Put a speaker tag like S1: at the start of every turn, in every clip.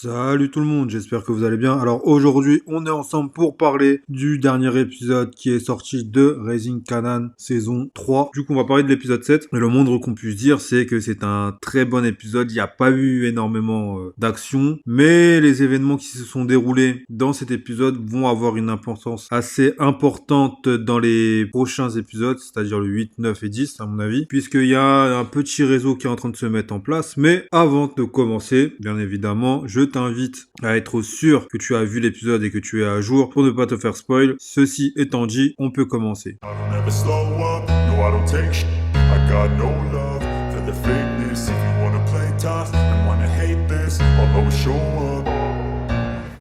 S1: Salut tout le monde, j'espère que vous allez bien. Alors aujourd'hui, on est ensemble pour parler du dernier épisode qui est sorti de Raising Kanan saison 3. Du coup, on va parler de l'épisode 7. Et le moindre qu'on puisse dire, c'est que c'est un très bon épisode. Il n'y a pas eu énormément d'action, mais les événements qui se sont déroulés dans cet épisode vont avoir une importance assez importante dans les prochains épisodes, c'est-à-dire le 8, 9 et 10 à mon avis, puisqu'il y a un petit réseau qui est en train de se mettre en place. Mais avant de commencer, bien évidemment, je t'invite à être sûr que tu as vu l'épisode et que tu es à jour pour ne pas te faire spoil. Ceci étant dit, on peut commencer.
S2: I don't ever slow up, no I don't take sh**. I got no love for the fakeness. If you wanna play tough and wanna hate this, I'll always show up.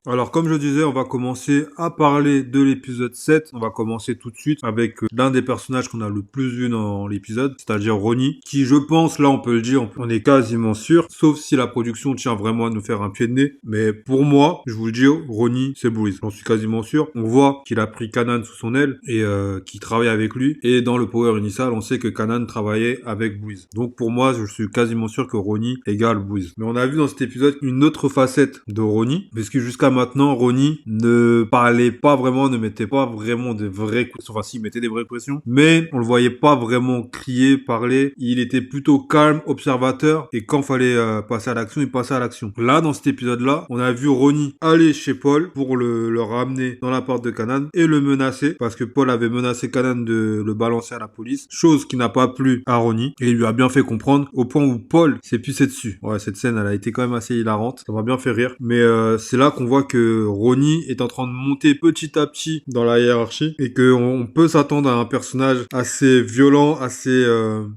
S1: Alors comme je disais, on va commencer à parler de l'épisode 7. On va commencer tout de suite avec l'un des personnages qu'on a le plus vu dans l'épisode, c'est-à-dire Ronnie, qui je pense, là on peut le dire, on est quasiment sûr, sauf si la production tient vraiment à nous faire un pied de nez. Mais pour moi, je vous le dis, Ronnie, c'est Breeze. J'en suis quasiment sûr. On voit qu'il a pris Kanan sous son aile et qu'il travaille avec lui. Et dans le Power initial, on sait que Kanan travaillait avec Breeze. Donc pour moi, je suis quasiment sûr que Ronnie égale Breeze. Mais on a vu dans cet épisode une autre facette de Ronnie, puisque jusqu'à maintenant, Ronnie ne parlait pas vraiment, ne mettait pas vraiment de vraies pressions. Enfin, si, il mettait des vraies pressions, mais on le voyait pas vraiment crier, parler. Il était plutôt calme, observateur, et quand fallait passer à l'action, il passait à l'action. Là, dans cet épisode-là, on a vu Ronnie aller chez Paul pour le ramener dans la porte de Kanan et le menacer, parce que Paul avait menacé Kanan de le balancer à la police, chose qui n'a pas plu à Ronnie, et il lui a bien fait comprendre, au point où Paul s'est pissé dessus. Ouais, cette scène, elle a été quand même assez hilarante, ça m'a bien fait rire, mais c'est là qu'on voit que Ronnie est en train de monter petit à petit dans la hiérarchie et qu'on peut s'attendre à un personnage assez violent, assez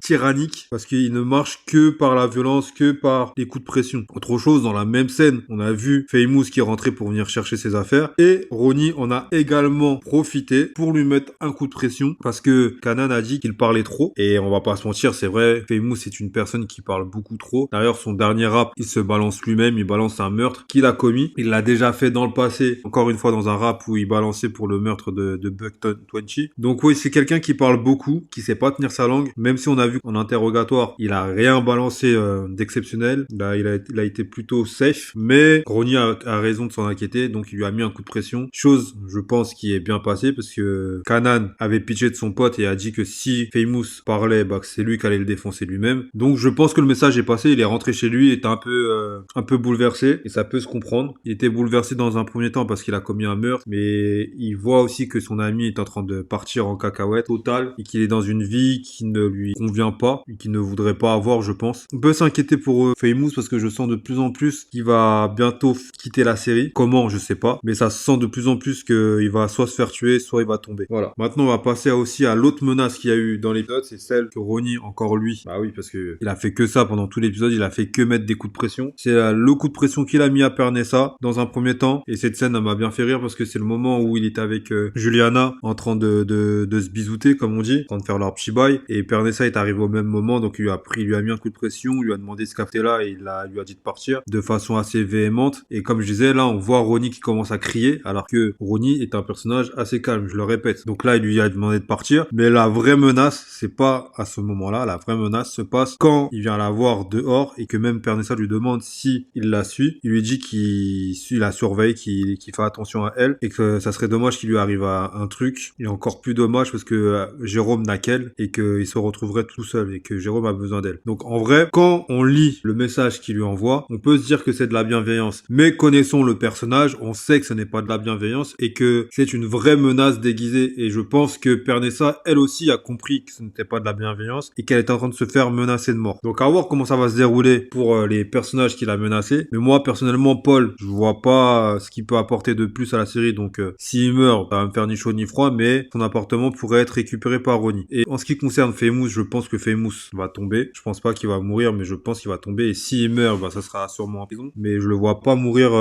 S1: tyrannique, parce qu'il ne marche que par la violence, que par les coups de pression. Autre chose, dans la même scène, on a vu Famous qui est rentré pour venir chercher ses affaires et Ronnie en a également profité pour lui mettre un coup de pression parce que Kanan a dit qu'il parlait trop et on va pas se mentir, c'est vrai, Famous c'est une personne qui parle beaucoup trop. D'ailleurs, son dernier rap, il se balance lui-même, il balance un meurtre qu'il a commis. Il l'a déjà fait dans le passé, encore une fois dans un rap où il balançait pour le meurtre de Buckton 20. Donc oui, c'est quelqu'un qui parle beaucoup, qui sait pas tenir sa langue, même si on a vu qu'en interrogatoire, il a rien balancé d'exceptionnel. Là, il a été plutôt safe, mais Ronnie a raison de s'en inquiéter, donc il lui a mis un coup de pression. Chose, je pense, qui est bien passée parce que Kanan avait pitché de son pote et a dit que si Famous parlait, bah, que c'est lui qui allait le défoncer lui-même. Donc je pense que le message est passé, il est rentré chez lui, il était un peu bouleversé, et ça peut se comprendre. Il était bouleversé dans un premier temps parce qu'il a commis un meurtre, mais il voit aussi que son ami est en train de partir en cacahuète totale et qu'il est dans une vie qui ne lui convient pas et qu'il ne voudrait pas avoir, je pense. On peut s'inquiéter pour Famous parce que je sens de plus en plus qu'il va bientôt quitter la série. Comment, je sais pas, mais ça se sent de plus en plus qu'il va soit se faire tuer, soit il va tomber. Voilà. Maintenant, on va passer aussi à l'autre menace qu'il y a eu dans l'épisode, c'est celle que Ronnie, encore lui, bah oui, parce que il a fait que ça pendant tout l'épisode, il a fait que mettre des coups de pression. C'est le coup de pression qu'il a mis à Pernessa dans un premier temps, et cette scène, elle m'a bien fait rire parce que c'est le moment où il était avec Juliana en train de se bisouter, comme on dit, en train de faire leur petit bail, et Pernessa est arrivé au même moment, donc il lui a mis un coup de pression, il lui a demandé ce café-là, et il lui a dit de partir de façon assez véhémente, et comme je disais, là, on voit Ronnie qui commence à crier, alors que Ronnie est un personnage assez calme, je le répète. Donc là, il lui a demandé de partir, mais la vraie menace, c'est pas à ce moment-là, la vraie menace se passe quand il vient la voir dehors, et que même Pernessa lui demande si il la suit, il lui dit qu'il la surveille, qu'il fait attention à elle, et que ça serait dommage qu'il lui arrive à un truc, et encore plus dommage parce que Jérôme n'a qu'elle, et qu'il se retrouverait tout seul, et que Jérôme a besoin d'elle. Donc en vrai, quand on lit le message qu'il lui envoie, on peut se dire que c'est de la bienveillance, mais connaissons le personnage, on sait que ce n'est pas de la bienveillance, et que c'est une vraie menace déguisée, et je pense que Pernessa, elle aussi, a compris que ce n'était pas de la bienveillance, et qu'elle est en train de se faire menacer de mort. Donc à voir comment ça va se dérouler pour les personnages qu'il a menacés, mais moi, personnellement, Paul, je vois pas ce qu'il peut apporter de plus à la série, donc s'il meurt, ça va me faire ni chaud ni froid, mais son appartement pourrait être récupéré par Ronnie. Et en ce qui concerne Famous, je pense que Famous va tomber. Je pense pas qu'il va mourir, mais je pense qu'il va tomber. Et s'il meurt, bah, ça sera sûrement en prison. Mais je le vois pas mourir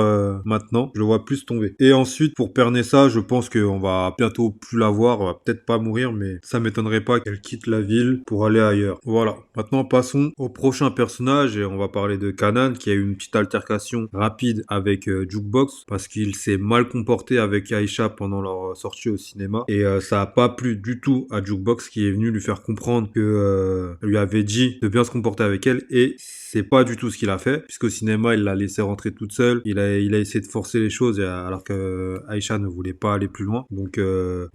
S1: maintenant. Je le vois plus tomber. Et ensuite, pour Pernessa, je pense qu'on va bientôt plus la voir. Elle va peut-être pas mourir, mais ça m'étonnerait pas qu'elle quitte la ville pour aller ailleurs. Voilà. Maintenant, passons au prochain personnage et on va parler de Kanan qui a eu une petite altercation rapide avec Jukebox Jukebox parce qu'il s'est mal comporté avec Aïcha pendant leur sortie au cinéma et ça a pas plu du tout à Jukebox qui est venu lui faire comprendre que lui avait dit de bien se comporter avec elle et c'est pas du tout ce qu'il a fait, puisqu'au cinéma, il l'a laissé rentrer toute seule. Il a essayé de forcer les choses, alors que Aïcha ne voulait pas aller plus loin. Donc,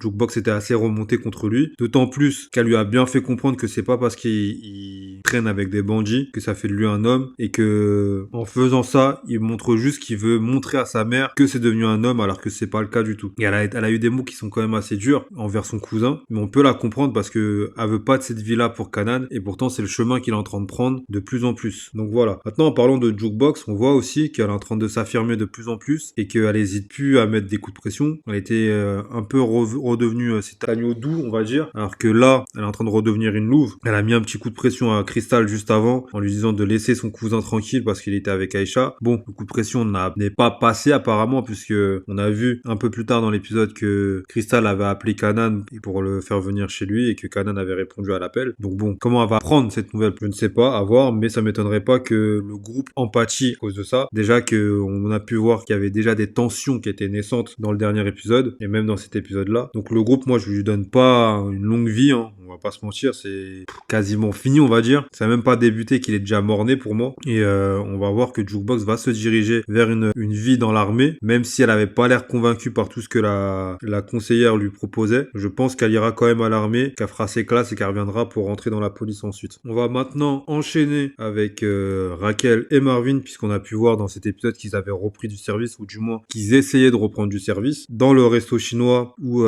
S1: Jukebox était assez remonté contre lui. D'autant plus qu'elle lui a bien fait comprendre que c'est pas parce qu'il traîne avec des bandits que ça fait de lui un homme et que, en faisant ça, il montre juste qu'il veut montrer à sa mère que c'est devenu un homme, alors que c'est pas le cas du tout. Et elle a eu des mots qui sont quand même assez durs envers son cousin, mais on peut la comprendre parce que elle veut pas de cette vie-là pour Kanan, et pourtant c'est le chemin qu'il est en train de prendre de plus en plus. Donc voilà. Maintenant, en parlant de Jukebox, on voit aussi qu'elle est en train de s'affirmer de plus en plus et qu'elle hésite plus à mettre des coups de pression. Elle était un peu redevenue cet agneau doux, on va dire, alors que là, elle est en train de redevenir une louve. Elle a mis un petit coup de pression à Crystal juste avant en lui disant de laisser son cousin tranquille parce qu'il était avec Aïcha. Bon, le coup de pression n'est pas passé apparemment puisque on a vu un peu plus tard dans l'épisode que Crystal avait appelé Kanan pour le faire venir chez lui et que Kanan avait répondu à l'appel. Donc bon, comment elle va prendre cette nouvelle, je ne sais pas, à voir, mais ça m'étonnerait pas que le groupe empathie à cause de ça. Déjà que on a pu voir qu'il y avait déjà des tensions qui étaient naissantes dans le dernier épisode et même dans cet épisode-là. Donc le groupe, moi, je lui donne pas une longue vie, hein. On va pas se mentir, c'est quasiment fini, on va dire. Ça n'a même pas débuté qu'il est déjà mort-né pour moi. Et on va voir que Jukebox va se diriger vers une vie dans l'armée, même si elle avait pas l'air convaincue par tout ce que la conseillère lui proposait. Je pense qu'elle ira quand même à l'armée, qu'elle fera ses classes et qu'elle reviendra pour rentrer dans la police ensuite. On va maintenant enchaîner avec Raquel et Marvin, puisqu'on a pu voir dans cet épisode qu'ils avaient repris du service, ou du moins qu'ils essayaient de reprendre du service, dans le resto chinois où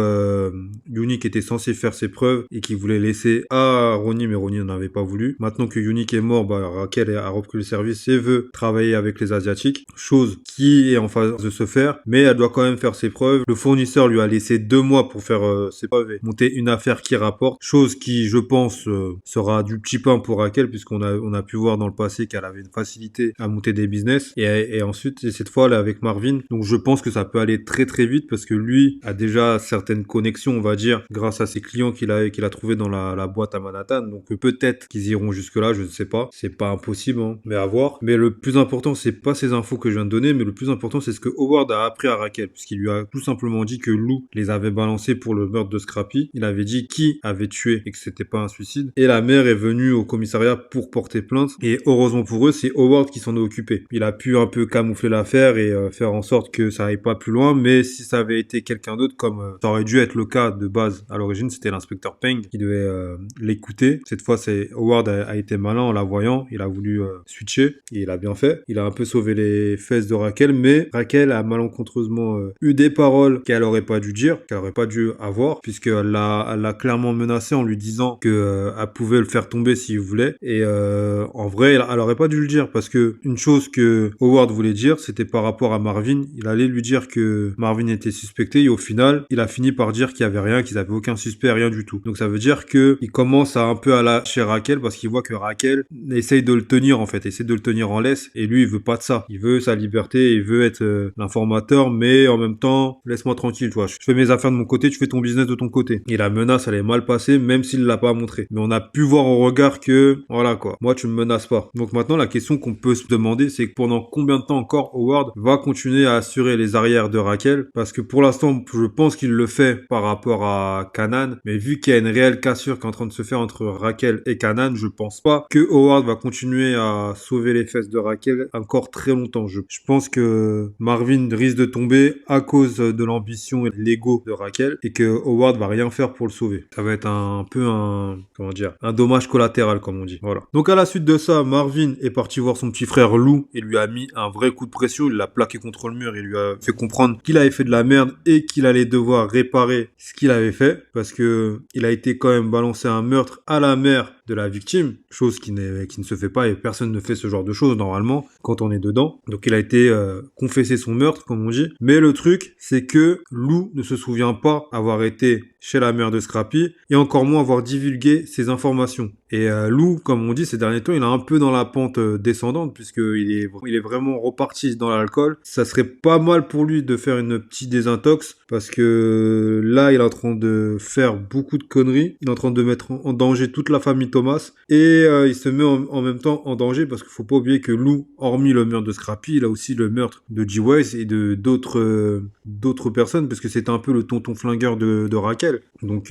S1: Unique était censé faire ses preuves et qui voulait laisser à Ronnie, mais Ronnie n'en avait pas voulu. Maintenant que Unique est mort, Raquel a repris le service et veut travailler avec les Asiatiques, chose qui est en phase de se faire, mais elle doit quand même faire ses preuves. Le fournisseur lui a laissé 2 mois pour faire ses preuves et monter une affaire qui rapporte, chose qui, je pense, sera du petit pain pour Raquel, puisqu'on a pu voir dans le passé qu'elle avait une facilité à monter des business, et ensuite, cette fois, là, avec Marvin, donc je pense que ça peut aller très très vite, parce que lui a déjà certaines connexions, on va dire, grâce à ses clients qu'il a trouvé dans la boîte à Manhattan, donc peut-être qu'ils iront jusque là, je ne sais pas, c'est pas impossible, hein, mais à voir. Mais le plus important, c'est pas ces infos que je viens de donner, mais le plus important, c'est ce que Howard a appris à Raquel, puisqu'il lui a tout simplement dit que Lou les avait balancés pour le meurtre de Scrappy. Il avait dit qui avait tué et que c'était pas un suicide, et la mère est venue au commissariat pour porter plainte, et heureusement pour eux, c'est Howard qui s'en est occupé. Il a pu un peu camoufler l'affaire et faire en sorte que ça aille pas plus loin, mais si ça avait été quelqu'un d'autre, comme ça aurait dû être le cas de base à l'origine, c'était l'inspecteur Peng qui devait l'écouter. Cette fois, c'est Howard a été malin en la voyant, il a voulu switcher et il a bien fait. Il a un peu sauvé les fesses de Raquel, mais Raquel a malencontreusement eu des paroles qu'elle aurait pas dû dire, qu'elle aurait pas dû avoir, puisqu'elle l'a clairement menacé en lui disant que elle pouvait le faire tomber s'il voulait. Et en vrai, elle aurait pas dû le dire, parce que une chose que Howard voulait dire, c'était par rapport à Marvin. Il allait lui dire que Marvin était suspecté, et au final, il a fini par dire qu'il y avait rien, qu'ils avaient aucun suspect, rien du tout. Donc ça veut dire que il commence à un peu à lâcher Raquel, parce qu'il voit que Raquel essaye de le tenir, en fait, essaie de le tenir en laisse, et lui, il veut pas de ça. Il veut sa liberté, il veut être l'informateur, mais en même temps, laisse-moi tranquille, toi. Je fais mes affaires de mon côté, tu fais ton business de ton côté. Et la menace, elle est mal passée, même s'il l'a pas montré. Mais on a pu voir au regard que, voilà quoi, moi tu me menaces pas. Donc maintenant, la question qu'on peut se demander, c'est que pendant combien de temps encore Howard va continuer à assurer les arrières de Raquel, parce que pour l'instant, je pense qu'il le fait par rapport à Kanan, mais vu qu'il y a une réelle cassure qui est en train de se faire entre Raquel et Kanan, je pense pas que Howard va continuer à sauver les fesses de Raquel encore très longtemps. Je pense que Marvin risque de tomber à cause de l'ambition et de l'ego de Raquel, et que Howard va rien faire pour le sauver. Ça va être un peu un dommage collatéral, comme on dit. Voilà. Donc à la suite de ça, Marvin est parti voir son petit frère Lou et lui a mis un vrai coup de pression. Il l'a plaqué contre le mur et lui a fait comprendre qu'il avait fait de la merde et qu'il allait devoir réparer ce qu'il avait fait, parce que il a été quand même balancé un meurtre à la mère de la victime, chose qui ne se fait pas, et personne ne fait ce genre de choses normalement quand on est dedans. Donc il a été confessé son meurtre, comme on dit. Mais le truc, c'est que Lou ne se souvient pas avoir été chez la mère de Scrappy, et encore moins avoir divulgué ces informations. Et Lou, comme on dit, ces derniers temps, il est un peu dans la pente descendante, puisqu'il est vraiment reparti dans l'alcool. Ça serait pas mal pour lui de faire une petite désintox, parce que là, il est en train de faire beaucoup de conneries. Il est en train de mettre en danger toute la famille Thomas. Thomas et il se met en même temps en danger parce qu'il faut pas oublier que Lou, hormis le meurtre de Scrappy, il a aussi le meurtre de G-Wise et de d'autres personnes parce que c'était un peu le tonton flingueur de Raquel. Donc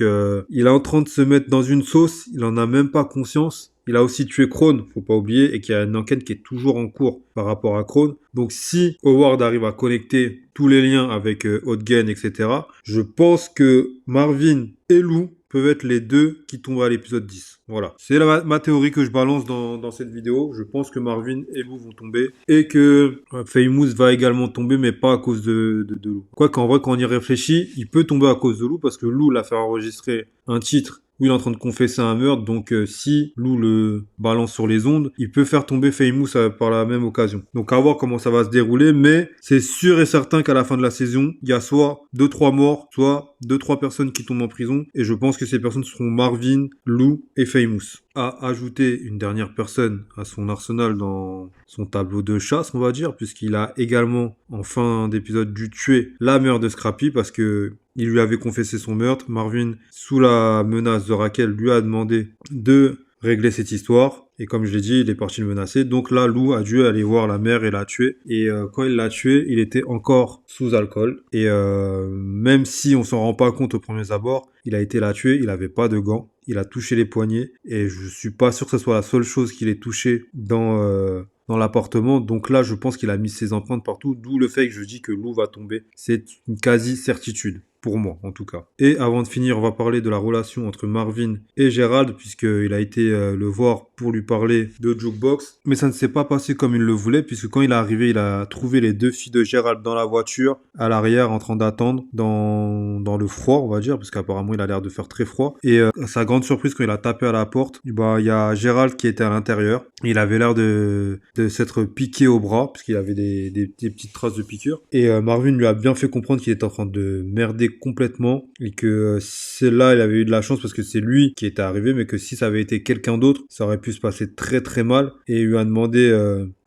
S1: il est en train de se mettre dans une sauce, il en a même pas conscience. Il a aussi tué Krone, faut pas oublier, et qu'il y a une enquête qui est toujours en cours par rapport à Krone. Donc si Howard arrive à connecter tous les liens avec Hodgen, etc., je pense que Marvin et Lou peuvent être les deux qui tombent à l'épisode 10. Voilà. C'est ma théorie que je balance dans cette vidéo. Je pense que Marvin et Lou vont tomber et que Famous va également tomber, mais pas à cause de Lou. Quoi qu'en vrai, quand on y réfléchit, il peut tomber à cause de Lou parce que Lou l'a fait enregistrer un titre où il est en train de confesser un meurtre, donc si Lou le balance sur les ondes, il peut faire tomber Famous par la même occasion. Donc à voir comment ça va se dérouler, mais c'est sûr et certain qu'à la fin de la saison, il y a soit 2-3 morts, soit 2-3 personnes qui tombent en prison, et je pense que ces personnes seront Marvin, Lou et Famous. À ajouter une dernière personne à son arsenal dans son tableau de chasse, on va dire, puisqu'il a également, en fin d'épisode, dû tuer la mère de Scrappy parce que il lui avait confessé son meurtre. Marvin, sous la menace de Raquel, lui a demandé de régler cette histoire. Et comme je l'ai dit, il est parti le menacer. Donc là, Lou a dû aller voir la mère et la tuer. Et quand il l'a tué, il était encore sous alcool. Et même si on s'en rend pas compte au premier abord, il a été la tuer, il avait pas de gants. Il a touché les poignets. Et je suis pas sûr que ce soit la seule chose qu'il ait touché dans l'appartement. Donc là, je pense qu'il a mis ses empreintes partout. D'où le fait que je dis que Lou va tomber. C'est une quasi-certitude. Pour moi, en tout cas. Et avant de finir, on va parler de la relation entre Marvin et Gérald, puisqu'il a été le voir pour lui parler de Jukebox. Mais ça ne s'est pas passé comme il le voulait, puisque quand il est arrivé, il a trouvé les deux filles de Gérald dans la voiture, à l'arrière, en train d'attendre, dans le froid, on va dire, parce qu'apparemment, il a l'air de faire très froid. Et à sa grande surprise, quand il a tapé à la porte, bah, il y a Gérald qui était à l'intérieur. Il avait l'air de s'être piqué au bras, puisqu'il avait des petites traces de piqûres. Et Marvin lui a bien fait comprendre qu'il était en train de merder complètement et que c'est là il avait eu de la chance parce que c'est lui qui était arrivé, mais que si ça avait été quelqu'un d'autre, ça aurait pu se passer très très mal. Et il lui a demandé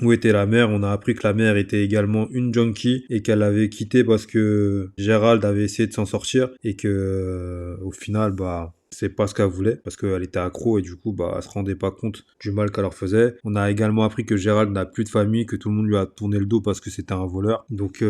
S1: où était la mère. On a appris que la mère était également une junkie et qu'elle avait quitté parce que Gérald avait essayé de s'en sortir et que au final c'est pas ce qu'elle voulait parce qu'elle était accro et du coup elle se rendait pas compte du mal qu'elle leur faisait. On a également appris que Gérald n'a plus de famille, que tout le monde lui a tourné le dos parce que c'était un voleur. Donc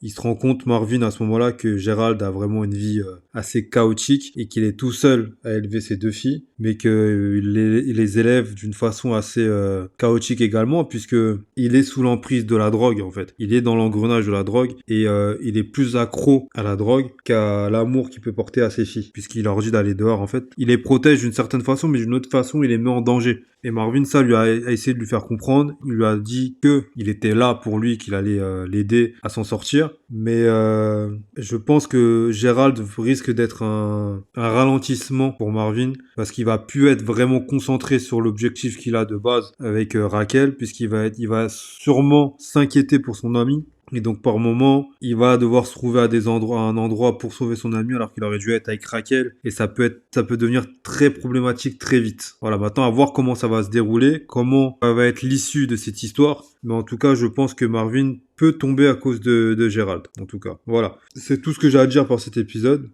S1: il se rend compte, Marvin, à ce moment-là, que Gérald a vraiment une vie assez chaotique et qu'il est tout seul à élever ses deux filles, mais qu'il les élève d'une façon assez chaotique également, puisque il est sous l'emprise de la drogue en fait. Il est dans l'engrenage de la drogue et il est plus accro à la drogue qu'à l'amour qu'il peut porter à ses filles, puisqu'il leur dit d'aller dehors en fait. Il les protège d'une certaine façon, mais d'une autre façon, il les met en danger. Et Marvin, ça, lui a essayé de lui faire comprendre. Il lui a dit que il était là pour lui, qu'il allait l'aider à s'en sortir. Mais je pense que Gérald risque d'être un ralentissement pour Marvin, parce qu'il va plus être vraiment concentré sur l'objectif qu'il a de base avec Raquel, puisqu'il va sûrement s'inquiéter pour son ami. Et donc par moment, il va devoir se trouver à un endroit pour sauver son ami alors qu'il aurait dû être avec Raquel. Et ça peut devenir très problématique très vite. Voilà, maintenant à voir comment ça va se dérouler, comment va être l'issue de cette histoire. Mais en tout cas, je pense que Marvin peut tomber à cause de Gérald. En tout cas, voilà. C'est tout ce que j'ai à dire pour cet épisode.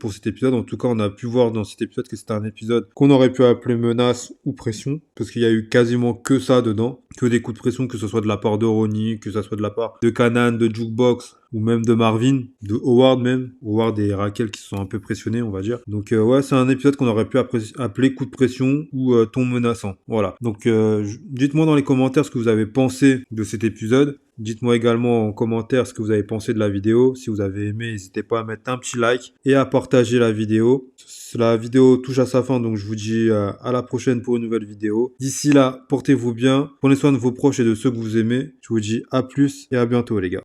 S1: En tout cas, on a pu voir dans cet épisode que c'était un épisode qu'on aurait pu appeler menace ou pression. Parce qu'il y a eu quasiment que ça dedans. Que des coups de pression, que ce soit de la part de Ronnie, que ce soit de la part de Kanan, de Jukebox, ou même de Marvin, de Howard même. Howard et Raquel qui se sont un peu pressionnés, on va dire. Donc ouais, c'est un épisode qu'on aurait pu appeler coup de pression ou ton menaçant. Voilà. Donc dites-moi dans les commentaires ce que vous avez pensé de cet épisode. Dites-moi également en commentaire ce que vous avez pensé de la vidéo. Si vous avez aimé, n'hésitez pas à mettre un petit like et à partager la vidéo. La vidéo touche à sa fin, donc je vous dis à la prochaine pour une nouvelle vidéo. D'ici là, portez-vous bien, prenez soin de vos proches et de ceux que vous aimez. Je vous dis à plus et à bientôt les gars.